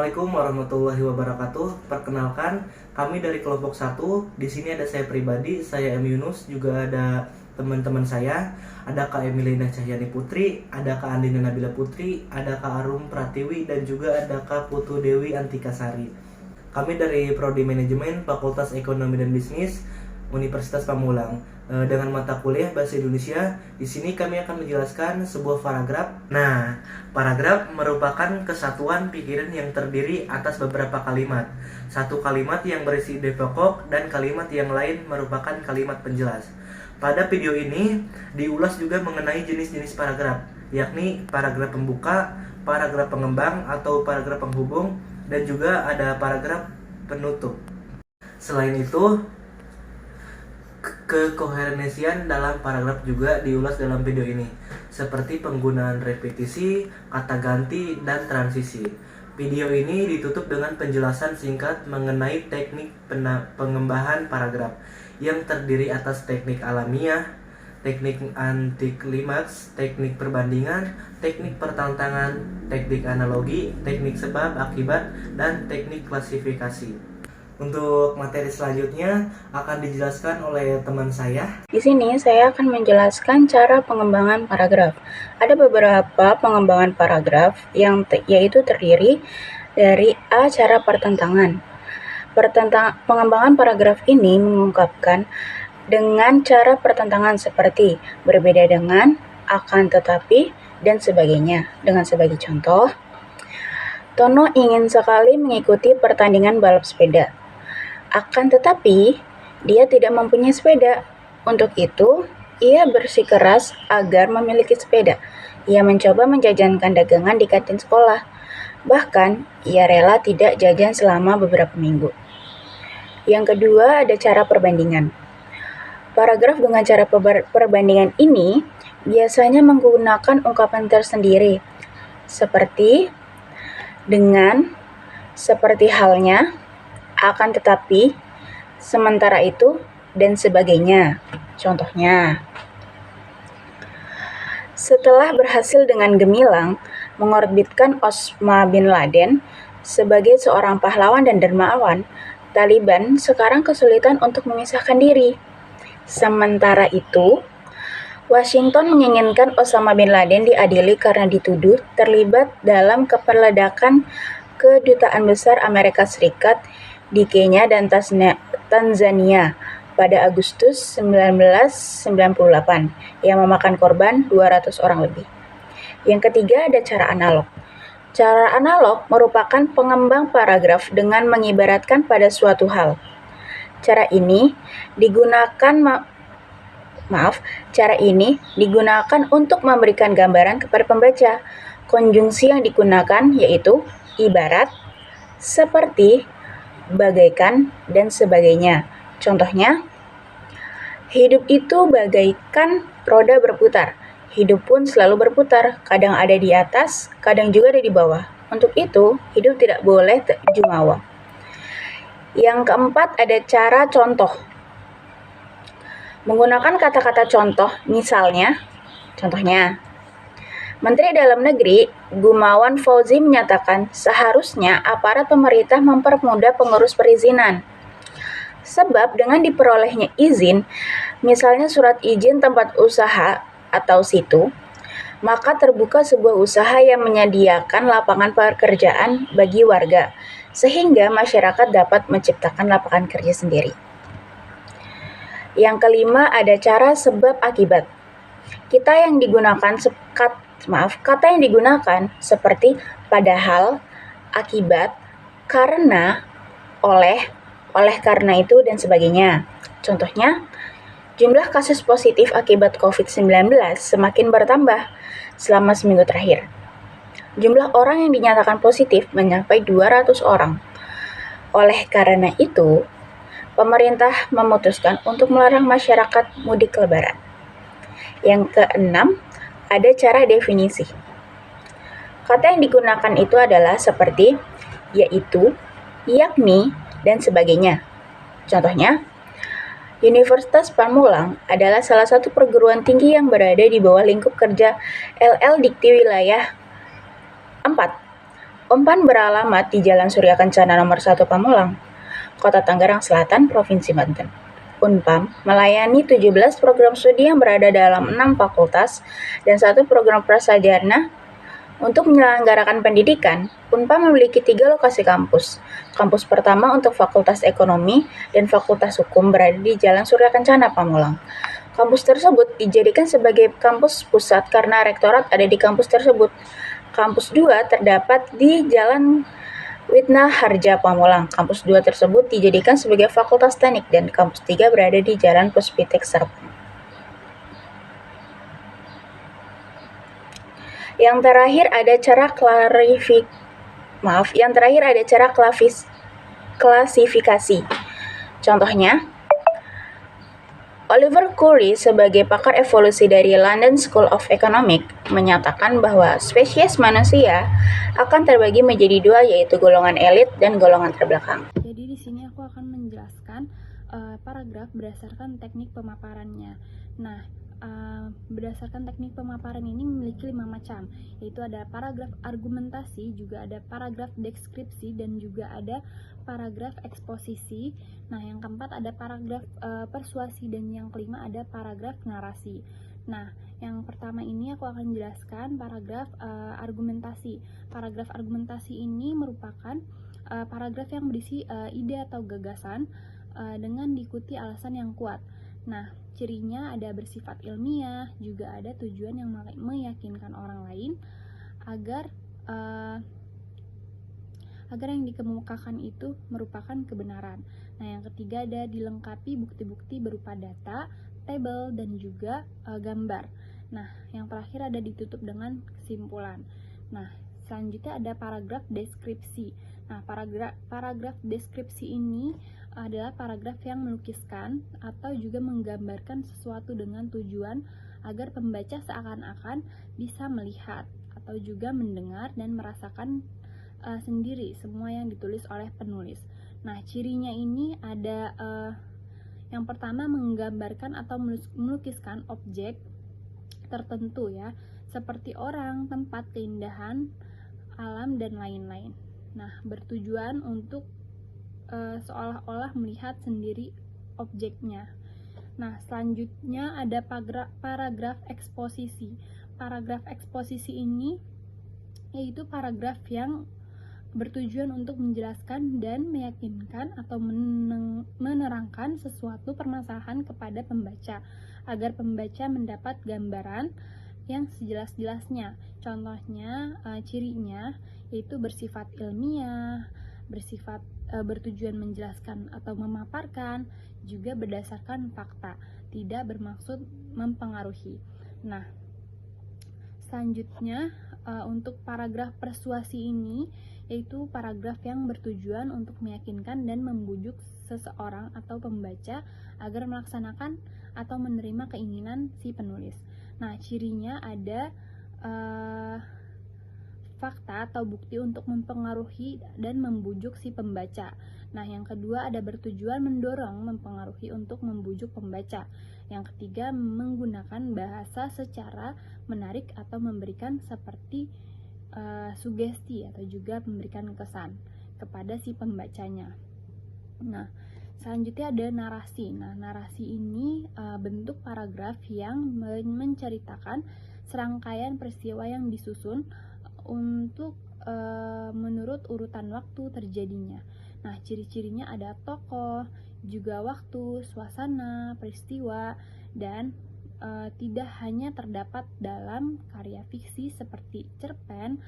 Assalamualaikum warahmatullahi wabarakatuh. Perkenalkan, kami dari kelompok 1. Di sini ada saya pribadi, saya M Yunus, juga ada teman-teman saya. Ada Kak Emilina Cahyani Putri, ada Kak Andina Nabila Putri, ada Kak Arum Pratiwi, dan juga ada Kak Putu Dewi Antikasari. Kami dari Prodi Manajemen Fakultas Ekonomi dan Bisnis Universitas Pamulang. Dengan mata kuliah Bahasa Indonesia, di sini kami akan menjelaskan sebuah paragraf. Nah, paragraf merupakan kesatuan pikiran yang terdiri atas beberapa kalimat. Satu kalimat yang berisi ide pokok dan kalimat yang lain merupakan kalimat penjelas. Pada video ini diulas juga mengenai jenis-jenis paragraf, yakni paragraf pembuka, paragraf pengembang atau paragraf penghubung, dan juga ada paragraf penutup. Selain itu, kekoherensian dalam paragraf juga diulas dalam video ini, seperti penggunaan repetisi, kata ganti, dan transisi. Video ini ditutup dengan penjelasan singkat mengenai teknik pengembangan paragraf yang terdiri atas teknik alamiah, teknik anti-klimaks, teknik perbandingan, teknik pertentangan, teknik analogi, teknik sebab akibat, dan teknik klasifikasi. Untuk materi selanjutnya akan dijelaskan oleh teman saya. Di sini saya akan menjelaskan cara pengembangan paragraf. Ada beberapa pengembangan paragraf yang yaitu terdiri dari A. Cara pertentangan. Pengembangan paragraf ini mengungkapkan dengan cara pertentangan seperti berbeda dengan, akan tetapi, dan sebagainya. Dengan sebagai contoh, Tono ingin sekali mengikuti pertandingan balap sepeda. Akan tetapi, dia tidak mempunyai sepeda. Untuk itu, ia bersikeras agar memiliki sepeda. Ia mencoba menjajankan dagangan di kantin sekolah. Bahkan, ia rela tidak jajan selama beberapa minggu. Yang kedua, ada cara perbandingan. Paragraf dengan cara perbandingan ini biasanya menggunakan ungkapan tersendiri, seperti dengan, seperti halnya, akan tetapi, sementara itu, dan sebagainya. Contohnya, setelah berhasil dengan gemilang mengorbitkan Osama bin Laden sebagai seorang pahlawan dan dermawan, Taliban sekarang kesulitan untuk memisahkan diri. Sementara itu, Washington menginginkan Osama bin Laden diadili karena dituduh terlibat dalam peledakan Kedutaan Besar Amerika Serikat di Kenya dan Tanzania pada Agustus 1998 yang memakan korban 200 orang lebih. Yang ketiga ada cara analog. Cara analog merupakan pengembang paragraf dengan mengibaratkan pada suatu hal. Cara ini digunakan untuk memberikan gambaran kepada pembaca. Konjungsi yang digunakan yaitu ibarat, seperti, bagaikan, dan sebagainya. Contohnya, hidup itu bagaikan roda berputar. Hidup pun selalu berputar, kadang ada di atas, kadang juga ada di bawah. Untuk itu, hidup tidak boleh jumawa. Yang keempat ada cara contoh. Menggunakan kata-kata contoh, contohnya, Menteri Dalam Negeri Gumawan Fauzi menyatakan seharusnya aparat pemerintah mempermudah pengurus perizinan. Sebab dengan diperolehnya izin, misalnya surat izin tempat usaha atau situ, maka terbuka sebuah usaha yang menyediakan lapangan pekerjaan bagi warga, sehingga masyarakat dapat menciptakan lapangan kerja sendiri. Yang kelima ada cara sebab akibat. Kata yang digunakan seperti padahal, akibat, karena, oleh karena itu, dan sebagainya. Contohnya, jumlah kasus positif akibat COVID-19 semakin bertambah selama seminggu terakhir. Jumlah orang yang dinyatakan positif mencapai 200 orang. Oleh karena itu, pemerintah memutuskan untuk melarang masyarakat mudik lebaran. Yang keenam, ada cara definisi. Kata yang digunakan itu adalah seperti, yaitu, yakni, dan sebagainya. Contohnya, Universitas Pamulang adalah salah satu perguruan tinggi yang berada di bawah lingkup kerja LL Dikti Wilayah 4. Unpan beralamat di Jalan Surya Kencana nomor 1 Pamulang, Kota Tangerang Selatan, Provinsi Banten. Unpam melayani 17 program studi yang berada dalam 6 fakultas dan 1 program prasarjana. Untuk menyelenggarakan pendidikan, Unpam memiliki 3 lokasi kampus. Kampus pertama untuk Fakultas Ekonomi dan Fakultas Hukum berada di Jalan Surya Kencana, Pamulang. Kampus tersebut dijadikan sebagai kampus pusat karena rektorat ada di kampus tersebut. Kampus 2 terdapat di Jalan Witna Harja, Pamulang. Kampus 2 tersebut dijadikan sebagai Fakultas Teknik dan kampus 3 berada di Jalan Puspitek Serpong. Yang terakhir ada cara klasifikasi. Contohnya, Oliver Curry sebagai pakar evolusi dari London School of Economics menyatakan bahwa spesies manusia akan terbagi menjadi 2, yaitu golongan elit dan golongan terbelakang. Jadi di sini aku akan menjelaskan paragraf berdasarkan teknik pemaparannya. Nah, berdasarkan teknik pemaparan ini memiliki 5 macam, yaitu ada paragraf argumentasi, juga ada paragraf deskripsi, dan juga ada paragraf eksposisi. Nah, yang keempat ada paragraf persuasi, dan yang kelima ada paragraf narasi. Nah, yang pertama ini aku akan jelaskan paragraf argumentasi. Paragraf argumentasi ini merupakan paragraf yang berisi ide atau gagasan dengan diikuti alasan yang kuat. Nah, cirinya ada bersifat ilmiah, juga ada tujuan yang meyakinkan orang lain agar yang dikemukakan itu merupakan kebenaran. Nah, yang ketiga ada dilengkapi bukti-bukti berupa data, tabel, dan juga gambar. Nah, yang terakhir ada ditutup dengan kesimpulan. Nah, selanjutnya ada paragraf deskripsi. Nah, paragraf deskripsi ini adalah paragraf yang melukiskan atau juga menggambarkan sesuatu dengan tujuan agar pembaca seakan-akan bisa melihat atau juga mendengar dan merasakan sendiri semua yang ditulis oleh penulis. Nah, cirinya ini ada yang pertama menggambarkan atau melukiskan objek tertentu ya, seperti orang, tempat, keindahan, alam, dan lain-lain. Nah, bertujuan untuk seolah-olah melihat sendiri objeknya. Nah, selanjutnya ada paragraf eksposisi. Paragraf eksposisi ini yaitu paragraf yang bertujuan untuk menjelaskan dan meyakinkan atau menerangkan sesuatu permasalahan kepada pembaca agar pembaca mendapat gambaran yang sejelas-jelasnya. Contohnya, cirinya yaitu bersifat ilmiah, bertujuan menjelaskan atau memaparkan, juga berdasarkan fakta, tidak bermaksud mempengaruhi. Nah, selanjutnya untuk paragraf persuasi ini yaitu paragraf yang bertujuan untuk meyakinkan dan membujuk seseorang atau pembaca agar melaksanakan atau menerima keinginan si penulis. Nah, cirinya ada fakta atau bukti untuk mempengaruhi dan membujuk si pembaca. Nah, yang kedua ada bertujuan mendorong, mempengaruhi untuk membujuk pembaca. Yang ketiga menggunakan bahasa secara menarik atau memberikan seperti sugesti atau juga memberikan kesan kepada si pembacanya. Nah, selanjutnya ada narasi. Nah, narasi ini bentuk paragraf yang menceritakan serangkaian peristiwa yang disusun untuk menurut urutan waktu terjadinya. Nah, ciri-cirinya ada tokoh, juga waktu, suasana, peristiwa, dan tidak hanya terdapat dalam karya fiksi seperti cerpen,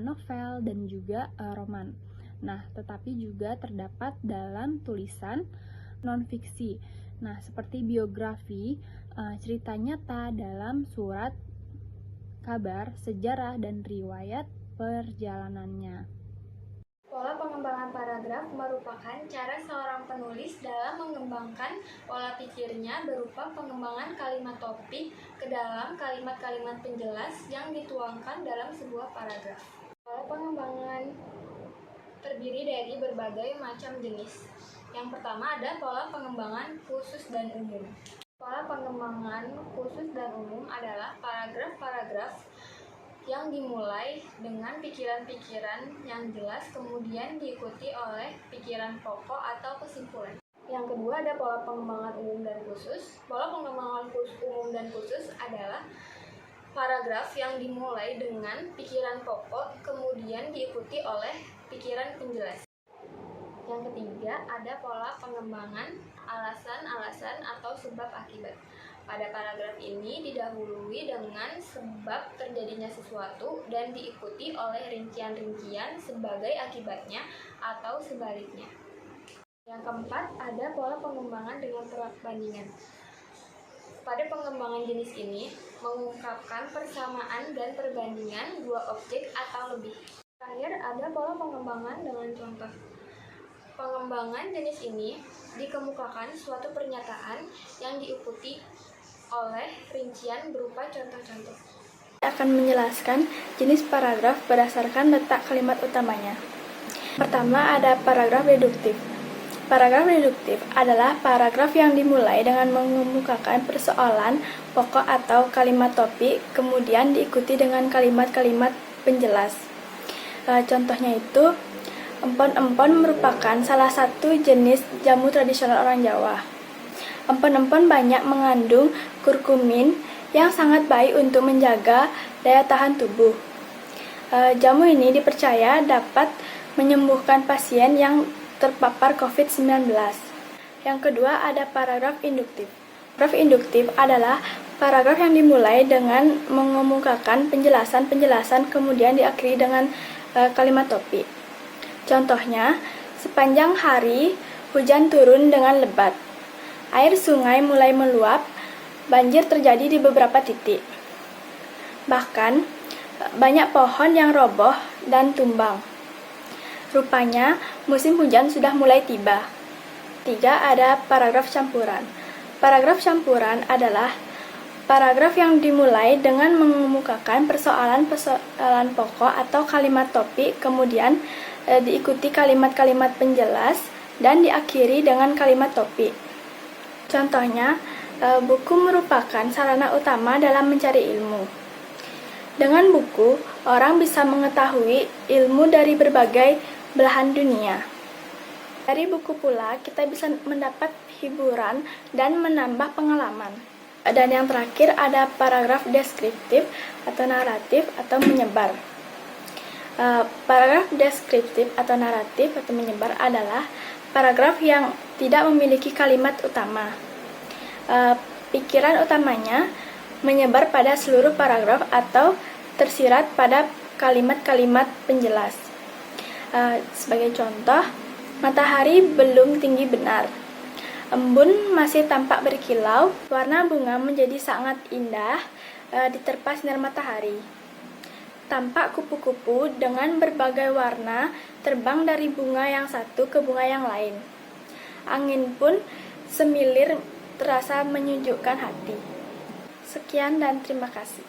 novel, dan juga roman. Nah, tetapi juga terdapat dalam tulisan non-fiksi. Nah, seperti biografi, cerita nyata dalam surat kabar, sejarah, dan riwayat perjalanannya. Pola pengembangan paragraf merupakan cara seorang penulis dalam mengembangkan pola pikirnya berupa pengembangan kalimat topik ke dalam kalimat-kalimat penjelas yang dituangkan dalam sebuah paragraf. Pola pengembangan terdiri dari berbagai macam jenis. Yang pertama ada pola pengembangan khusus dan umum. Pola pengembangan khusus dan umum adalah paragraf-paragraf yang dimulai dengan pikiran-pikiran yang jelas kemudian diikuti oleh pikiran pokok atau kesimpulan. Yang kedua ada pola pengembangan umum dan khusus. Pola pengembangan umum dan khusus adalah paragraf yang dimulai dengan pikiran pokok kemudian diikuti oleh pikiran penjelas. Yang ketiga ada pola pengembangan alasan-alasan atau sebab akibat. Pada paragraf ini didahului dengan sebab terjadinya sesuatu dan diikuti oleh rincian-rincian sebagai akibatnya atau sebaliknya. Yang keempat, ada pola pengembangan dengan perbandingan. Pada pengembangan jenis ini, mengungkapkan persamaan dan perbandingan dua objek atau lebih. Terakhir, ada pola pengembangan dengan contoh. Pengembangan jenis ini dikemukakan suatu pernyataan yang diikuti oleh rincian berupa contoh-contoh. Akan menjelaskan jenis paragraf berdasarkan letak kalimat utamanya. Pertama ada paragraf deduktif. Paragraf deduktif adalah paragraf yang dimulai dengan mengemukakan persoalan pokok atau kalimat topik, kemudian diikuti dengan kalimat-kalimat penjelas. Contohnya itu, empon-empon merupakan salah satu jenis jamu tradisional orang Jawa. Empon-empon banyak mengandung kurkumin yang sangat baik untuk menjaga daya tahan tubuh. Jamu ini dipercaya dapat menyembuhkan pasien yang terpapar COVID-19. Yang kedua ada paragraf induktif. Paragraf induktif adalah paragraf yang dimulai dengan mengemukakan penjelasan-penjelasan kemudian diakhiri dengan kalimat topik. Contohnya, sepanjang hari hujan turun dengan lebat. Air sungai mulai meluap, banjir terjadi di beberapa titik. Bahkan, banyak pohon yang roboh dan tumbang. Rupanya, musim hujan sudah mulai tiba. 3. Ada paragraf campuran. Paragraf campuran adalah paragraf yang dimulai dengan mengemukakan persoalan-persoalan pokok atau kalimat topik, kemudian diikuti kalimat-kalimat penjelas, dan diakhiri dengan kalimat topik. Contohnya, buku merupakan sarana utama dalam mencari ilmu. Dengan buku, orang bisa mengetahui ilmu dari berbagai belahan dunia. Dari buku pula, kita bisa mendapat hiburan dan menambah pengalaman. Dan yang terakhir ada paragraf deskriptif atau naratif atau menyebar. Paragraf deskriptif atau naratif atau menyebar adalah paragraf yang tidak memiliki kalimat utama. Pikiran utamanya menyebar pada seluruh paragraf atau tersirat pada kalimat-kalimat penjelas. Sebagai contoh, matahari belum tinggi benar. Embun masih tampak berkilau, warna bunga menjadi sangat indah diterpa sinar matahari. Tampak kupu-kupu dengan berbagai warna terbang dari bunga yang satu ke bunga yang lain. Angin pun semilir terasa menyejukkan hati. Sekian dan terima kasih.